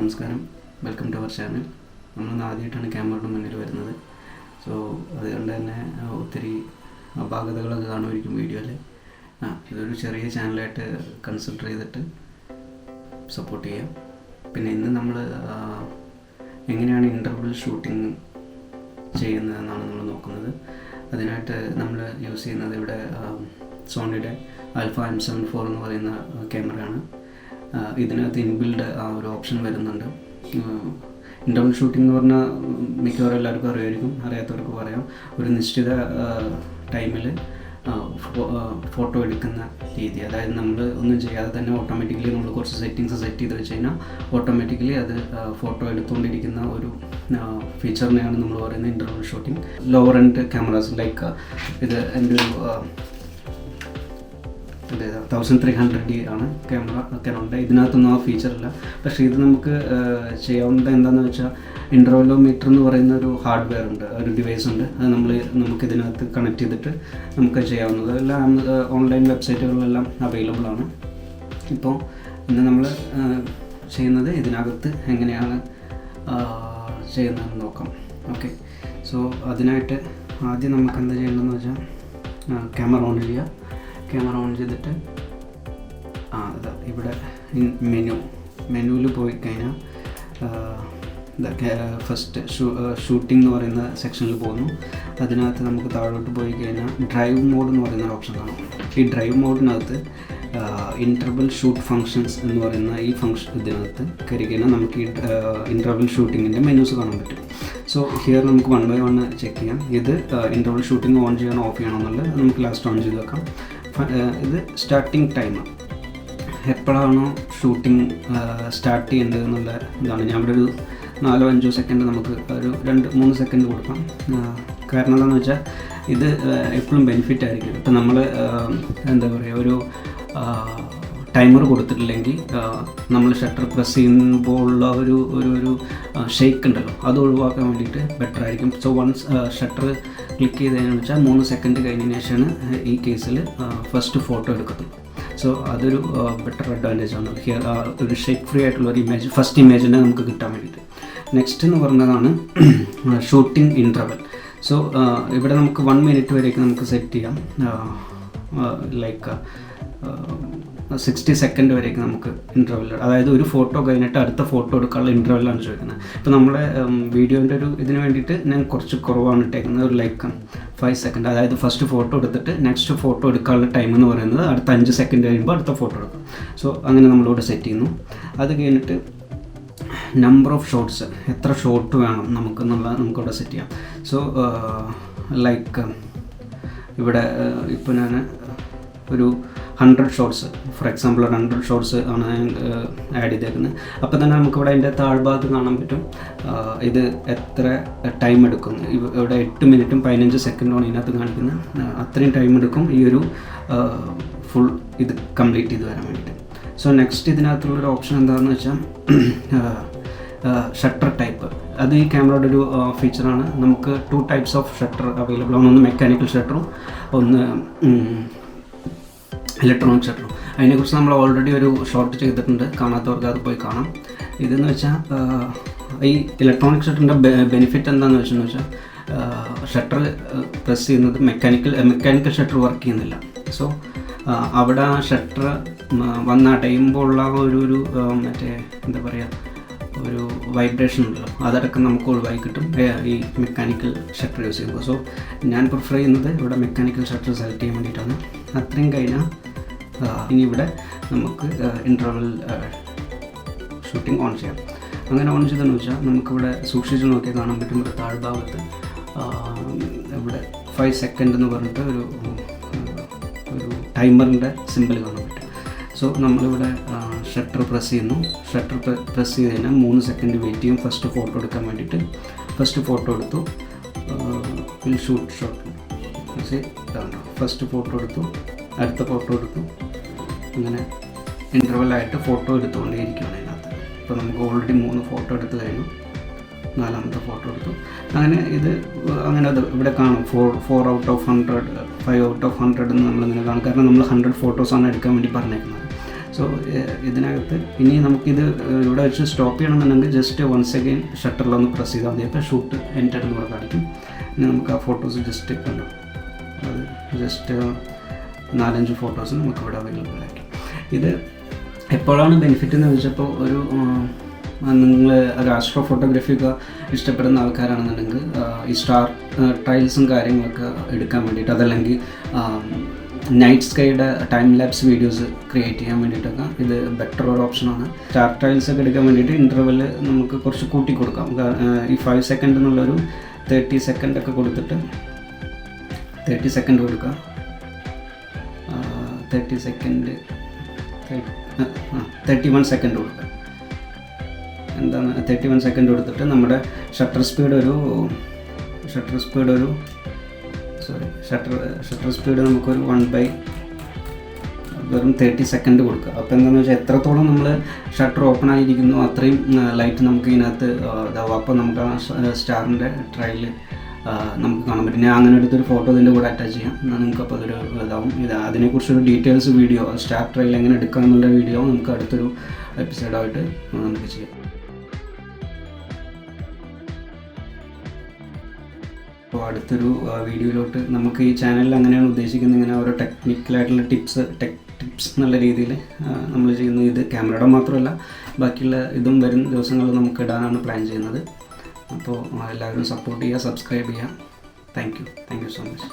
നമസ്കാരം, welcome to our channel. നമ്മളിന്ന് ആദ്യമായിട്ടാണ് ക്യാമറയുടെ മുന്നിൽ വരുന്നത്. സോ അതുകൊണ്ട് തന്നെ ഒത്തിരി അപാകതകളൊക്കെ കാണുമായിരിക്കും വീഡിയോയിൽ. ഇതൊരു ചെറിയ ചാനലായിട്ട് കൺസിഡർ ചെയ്തിട്ട് സപ്പോർട്ട് ചെയ്യാം. പിന്നെ ഇന്ന് നമ്മൾ എങ്ങനെയാണ് ഇൻ്റർവൽ ഷൂട്ടിംഗ് ചെയ്യുന്നതെന്നാണ് നമ്മൾ നോക്കുന്നത്. അതിനായിട്ട് നമ്മൾ യൂസ് ചെയ്യുന്നത് ഇവിടെ സോണിയുടെ ആൽഫ M7 എന്ന് പറയുന്ന ക്യാമറയാണ്. ഇതിനകത്ത് ഇൻബിൽഡ് ഒരു ഓപ്ഷൻ വരുന്നുണ്ട്. ഇൻ്റർവൽ ഷൂട്ടിംഗ് എന്ന് പറഞ്ഞാൽ മിക്കവാറും എല്ലാവർക്കും അറിയായിരിക്കും, അറിയാത്തവർക്ക് പറയാം. ഒരു നിശ്ചിത ടൈമിൽ ഫോട്ടോ എടുക്കുന്ന രീതി, അതായത് നമ്മൾ ഒന്നും ചെയ്യാതെ തന്നെ ഓട്ടോമാറ്റിക്കലി നമ്മൾ കുറച്ച് സെറ്റിങ്സ് സെറ്റ് ചെയ്ത് വെച്ച് കഴിഞ്ഞാൽ ഓട്ടോമാറ്റിക്കലി അത് ഫോട്ടോ എടുത്തുകൊണ്ടിരിക്കുന്ന ഒരു ഫീച്ചറിനെയാണ് നമ്മൾ പറയുന്നത് interval shooting. Lower end cameras like ഇത് എൻ്റെ ഒരു 1300D ആണ് ക്യാമറ. ഇതിനകത്തൊന്നും ആ ഫീച്ചറില്ല. പക്ഷേ ഇത് നമുക്ക് ചെയ്യാവുന്നത് എന്താണെന്ന് വെച്ചാൽ ഇൻ്റർവലോമീറ്റർ എന്ന് പറയുന്ന ഒരു ഹാർഡ്വെയർ ഉണ്ട്, ഒരു ഡിവൈസ് ഉണ്ട്. അത് നമുക്ക് ഇതിനകത്ത് കണക്ട് ചെയ്തിട്ട് നമുക്ക് ചെയ്യാവുന്നത്. എല്ലാം ഓൺലൈൻ വെബ്സൈറ്റുകളിലെല്ലാം അവൈലബിൾ ആണ്. ഇപ്പോൾ ഇന്ന് നമ്മൾ ചെയ്യുന്നത് ഇതിനകത്ത് എങ്ങനെയാണ് ചെയ്യുന്നതെന്ന് നോക്കാം. ഓക്കെ, സോ അതിനായിട്ട് ആദ്യം നമുക്ക് എന്താ ചെയ്യേണ്ടതെന്ന് വെച്ചാൽ ക്യാമറ ഓൺ ചെയ്യുക. ക്യാമറ ഓൺ ചെയ്തിട്ട് ഇവിടെ മെനുവിൽ പോയി കഴിഞ്ഞാൽ ഫസ്റ്റ് ഷൂട്ടിംഗ് എന്ന് പറയുന്ന സെക്ഷനിൽ പോകുന്നു. അതിനകത്ത് നമുക്ക് താഴോട്ട് പോയി കഴിഞ്ഞാൽ ഡ്രൈവ് മോഡ് എന്ന് പറയുന്ന ഒരു ഓപ്ഷൻ കാണും. ഈ ഡ്രൈവ് മോഡിനകത്ത് ഇൻ്റർവൽ ഷൂട്ട് ഫങ്ഷൻസ് എന്ന് പറയുന്ന ഈ ഇതിനകത്ത് കയറി കഴിഞ്ഞാൽ നമുക്ക് ഈ ഇൻ്റർവൽ ഷൂട്ടിങ്ങിൻ്റെ മെനൂസ് കാണാൻ പറ്റും. സോ ഹിയർ നമുക്ക് 1 by 1 ചെക്ക് ചെയ്യാം. ഇത് ഇൻ്റർവൽ ഷൂട്ടിംഗ് ഓൺ ചെയ്യണോ ഓഫ് ചെയ്യണോ എന്നുള്ളത് നമുക്ക് ലാസ്റ്റ് ഓൺ ചെയ്ത് വെക്കാം. ഇത് സ്റ്റാർട്ടിങ് ടൈം, എപ്പോഴാണോ ഷൂട്ടിംഗ് സ്റ്റാർട്ട് ചെയ്യേണ്ടത് എന്നുള്ള ഇതാണ്. ഞാൻ ഇവിടെ ഒരു 4-5 സെക്കൻഡ് നമുക്ക് ഒരു 2-3 സെക്കൻഡ് കൊടുക്കാം. കാരണം എന്താണെന്ന് വെച്ചാൽ ഇത് എപ്പോഴും ബെനിഫിറ്റ് ആയിരിക്കും. ഇപ്പം നമ്മൾ എന്താ പറയുക, ഒരു ടൈമർ കൊടുത്തിട്ടില്ലെങ്കിൽ നമ്മൾ ഷട്ടർ പ്രസ് ചെയ്യുമ്പോഴുള്ള ഒരു ഷെയ്ക്ക് ഉണ്ടല്ലോ, അത് ഒഴിവാക്കാൻ വേണ്ടിയിട്ട് ബെറ്റർ ആയിരിക്കും. സോ വൺസ് ഷട്ടർ ക്ലിക്ക് ചെയ്തതിനെന്ന് വെച്ചാൽ 3 സെക്കൻഡ് കഴിഞ്ഞതിന് ശേഷമാണ് ഈ കേസിൽ ഫസ്റ്റ് ഫോട്ടോ എടുക്കുന്നത്. സോ അതൊരു ബെറ്റർ അഡ്വാൻറ്റേജ് ആണ്. ഹിയർ ഒരു ഷേക്ക് ഫ്രീ ആയിട്ടുള്ള ഒരു ഇമേജ്, ഫസ്റ്റ് ഇമേജിനെ നമുക്ക് കിട്ടാൻ വേണ്ടിയിട്ട്. നെക്സ്റ്റ് എന്ന് പറഞ്ഞതാണ് ഷൂട്ടിംഗ് ഇൻ്റർവൽ. സോ ഇവിടെ നമുക്ക് 1 മിനിറ്റ് വരേക്ക് നമുക്ക് സെറ്റ് ചെയ്യാം. ലൈക്ക് 60 സെക്കൻഡ് വരേക്ക് നമുക്ക് ഇൻ്റർവെൽ, അതായത് ഒരു ഫോട്ടോ കഴിഞ്ഞിട്ട് അടുത്ത ഫോട്ടോ എടുക്കാനുള്ള ഇൻ്റർവെല്ലാണ് ചോദിക്കുന്നത്. ഇപ്പോൾ നമ്മുടെ വീഡിയോൻ്റെ ഒരു ഇതിന് വേണ്ടിയിട്ട് ഞാൻ കുറച്ച് കുറവാണ് ഇട്ടേക്കുന്നത്, ഒരു ലൈക്ക് 5 സെക്കൻഡ്. അതായത് ഫസ്റ്റ് ഫോട്ടോ എടുത്തിട്ട് നെക്സ്റ്റ് ഫോട്ടോ എടുക്കാനുള്ള ടൈം എന്ന് പറയുന്നത് അടുത്ത 5 സെക്കൻഡ് കഴിയുമ്പോൾ അടുത്ത ഫോട്ടോ എടുക്കും. സോ അങ്ങനെ നമ്മളിവിടെ സെറ്റ് ചെയ്യുന്നു. അത് കഴിഞ്ഞിട്ട് നമ്പർ ഓഫ് ഷോട്ട്സ്, എത്ര ഷോട്ട് വേണം നമുക്കെന്നുള്ളത് നമുക്കിവിടെ സെറ്റ് ചെയ്യാം. സോ ലൈക്ക് ഇവിടെ ഇപ്പോൾ ഞാൻ ഒരു 100 ഷോട്ട്സ്, ഫോർ എക്സാമ്പിൾ 100 ഷോട്ട്സ് ആണ് ഞാൻ ആഡ് ചെയ്തേക്കുന്നത്. അപ്പോൾ തന്നെ നമുക്കിവിടെ അതിൻ്റെ താഴ്ഭാഗത്ത് കാണാൻ പറ്റും ഇത് എത്ര ടൈം എടുക്കും. ഇവിടെ 8 മിനിറ്റും 15 സെക്കൻഡുമാണ് ഇതിനകത്ത് കാണിക്കുന്നത്. അത്രയും ടൈം എടുക്കും ഈ ഒരു ഫുൾ ഇത് കംപ്ലീറ്റ് ചെയ്ത് വരാൻ വേണ്ടിയിട്ട്. സോ നെക്സ്റ്റ് ഇതിനകത്തുള്ളൊരു ഓപ്ഷൻ എന്താണെന്ന് വെച്ചാൽ ഷട്ടർ ടൈപ്പ്. അത് ഈ ക്യാമറയുടെ ഒരു ഫീച്ചറാണ്. നമുക്ക് 2 ടൈപ്സ് ഓഫ് ഷട്ടർ അവൈലബിൾ ആണ്. ഒന്ന് മെക്കാനിക്കൽ ഷട്ടറും ഒന്ന് ഇലക്ട്രോണിക് ഷട്ടറും. അതിനെക്കുറിച്ച് നമ്മൾ ഓൾറെഡി ഒരു ഷോർട്ട് ചെയ്തിട്ടുണ്ട്, കാണാത്തവർക്ക് അത് പോയി കാണാം. ഇതെന്ന് വെച്ചാൽ ഈ ഇലക്ട്രോണിക് ഷട്ടറിൻ്റെ ബെനിഫിറ്റ് എന്താണെന്ന് വെച്ചാൽ ഷട്ടർ പ്രസ് ചെയ്യുന്നത് മെക്കാനിക്കൽ ഷട്ടർ വർക്ക് ചെയ്യുന്നില്ല. സോ അവിടെ ആ ഷട്ടർ വന്നടയുമ്പോൾ ഉള്ള ഒരു മറ്റേ എന്താ പറയുക, ഒരു വൈബ്രേഷൻ ഉണ്ടല്ലോ, അതടക്കം നമുക്ക് ഒഴിവായി കിട്ടും ഈ മെക്കാനിക്കൽ ഷട്ടർ യൂസ് ചെയ്യുമ്പോൾ. സോ ഞാൻ പ്രിഫർ ചെയ്യുന്നത് ഇവിടെ മെക്കാനിക്കൽ ഷട്ടർ സെലക്ട് ചെയ്യാൻ വേണ്ടിയിട്ടാണ്. അത്രയും കഴിഞ്ഞാൽ ഇനി ഇവിടെ നമുക്ക് ഇൻ്റർവൽ ഷൂട്ടിംഗ് ഓൺ ചെയ്യാം. അങ്ങനെ ഓൺ ചെയ്തെന്ന് വെച്ചാൽ നമുക്കിവിടെ സൂക്ഷിച്ച് നോക്കിയാൽ കാണാൻ പറ്റും. ഇവിടെ താഴ്ഭാഗത്ത് ഇവിടെ 5 സെക്കൻഡ് എന്ന് പറഞ്ഞിട്ട് ഒരു ടൈമറിൻ്റെ സിമ്പിൾ കാണാൻ പറ്റും. സോ നമ്മളിവിടെ ഷട്ടർ പ്രസ് ചെയ്യുന്നു. ഷട്ടർ പ്രസ് ചെയ്ത് കഴിഞ്ഞാൽ 3 സെക്കൻഡ് വെയിറ്റ് ചെയ്യും ഫസ്റ്റ് ഫോട്ടോ എടുക്കാൻ വേണ്ടിയിട്ട്. ഫസ്റ്റ് ഫോട്ടോ എടുത്തു, will shoot shot. First photo എടുത്തു, അടുത്ത ഫോട്ടോ എടുത്തു, അങ്ങനെ ഇൻ്റർവെല്ലായിട്ട് ഫോട്ടോ എടുത്തുകൊണ്ടേയിരിക്കുകയാണ് അതിനകത്ത്. ഇപ്പോൾ നമുക്ക് ഓൾറെഡി 3 ഫോട്ടോ എടുത്തു കഴിഞ്ഞു, 4ാമത്തെ ഫോട്ടോ എടുത്തു. അങ്ങനെ അങ്ങനെ അത് ഇവിടെ കാണും 4 out of 100, 5 out of 100 എന്ന് നമ്മളിങ്ങനെ കാണും. കാരണം നമ്മൾ 100 ഫോട്ടോസാണ് എടുക്കാൻ വേണ്ടി പറഞ്ഞേക്കുന്നത്. സോ ഇതിനകത്ത് ഇനി നമുക്കിത് ഇവിടെ വെച്ച് സ്റ്റോപ്പ് ചെയ്യണമെന്നുണ്ടെങ്കിൽ ജസ്റ്റ് വൺസ് അഗെയിൻ ഷട്ടറിലൊന്ന് പ്രസ് ചെയ്താൽ മതി. അപ്പോൾ ഷൂട്ട് എൻറ്റഡ് എന്ന് ഇവിടെ കാണിക്കും. ഇനി നമുക്ക് ആ ഫോട്ടോസ് ജസ്റ്റ് കണ്ടു, അത് ജസ്റ്റ് 4-5 ഫോട്ടോസ് നമുക്ക് ഇവിടെ അവൈലബിൾ ആയിരിക്കും. ഇത് എപ്പോഴാണ് ബെനിഫിറ്റ് എന്ന് വെച്ചപ്പോൾ നിങ്ങൾ ഒരു ആസ്ട്രോ ഫോട്ടോഗ്രാഫി ഒക്കെ ഇഷ്ടപ്പെടുന്ന ആൾക്കാരാണെന്നുണ്ടെങ്കിൽ ഈ സ്റ്റാർ ട്രയൽസും കാര്യങ്ങളൊക്കെ എടുക്കാൻ വേണ്ടിയിട്ട്, അതല്ലെങ്കിൽ നൈറ്റ് സ്കൈയുടെ ടൈം ലാപ്സ് വീഡിയോസ് ക്രിയേറ്റ് ചെയ്യാൻ വേണ്ടിയിട്ടൊക്കെ ഇത് ബെറ്റർ ഒരു ഓപ്ഷനാണ്. സ്റ്റാർ ട്രയൽസ് ഒക്കെ എടുക്കാൻ വേണ്ടിയിട്ട് ഇൻ്റർവെല് നമുക്ക് കുറച്ച് കൂട്ടി കൊടുക്കാം. ഈ 5 സെക്കൻഡ് എന്നുള്ളൊരു 30 സെക്കൻഡ് ഒക്കെ കൊടുത്തിട്ട് 30 സെക്കൻഡ് കൊടുക്കുക. 31 സെക്കൻഡ് കൊടുക്കുക. എന്താണ് 31 സെക്കൻഡ് കൊടുത്തിട്ട് നമ്മുടെ ഷട്ടർ സ്പീഡ് നമുക്കൊരു 1/, വെറും 30 സെക്കൻഡ് കൊടുക്കുക. അപ്പോൾ എന്താണെന്ന് വെച്ചാൽ എത്രത്തോളം നമ്മൾ ഷട്ടർ ഓപ്പൺ ആയിരിക്കുന്നു അത്രയും ലൈറ്റ് നമുക്ക് ഇതിനകത്ത് ഇതാവും. അപ്പോൾ നമുക്ക് ആ സ്റ്റാറിൻ്റെ ട്രയൽ നമുക്ക് കാണാൻ പറ്റും. ഞാൻ അങ്ങനെ എടുത്തൊരു ഫോട്ടോ ഇതിൻ്റെ കൂടെ അറ്റാച്ച് ചെയ്യാം. നിങ്ങൾക്കപ്പോൾ അതൊരു ഇതാവും. അതിനെക്കുറിച്ചൊരു ഡീറ്റെയിൽസ് വീഡിയോ, സ്റ്റാർ ട്രയൽ എങ്ങനെ എടുക്കുക എന്നുള്ള വീഡിയോ നമുക്ക് അടുത്തൊരു എപ്പിസോഡായിട്ട് നമുക്ക് ചെയ്യാം. അപ്പോൾ അടുത്തൊരു വീഡിയോയിലോട്ട് നമുക്ക് ഈ ചാനലിൽ അങ്ങനെയാണ് ഉദ്ദേശിക്കുന്നത്, ഇങ്ങനെ ഓരോ ടെക്നിക്കലായിട്ടുള്ള ടിപ്സ് എന്നുള്ള രീതിയിൽ നമ്മൾ ചെയ്യുന്നത്. ഇത് ക്യാമറയുടെ മാത്രമല്ല ബാക്കിയുള്ള ഇതും വരും ദിവസങ്ങളിൽ നമുക്ക് ഇടാനാണ് പ്ലാൻ ചെയ്യുന്നത്. അപ്പോൾ എല്ലാവരും സപ്പോർട്ട് ചെയ്യുക, സബ്സ്ക്രൈബ് ചെയ്യുക. Thank you so much.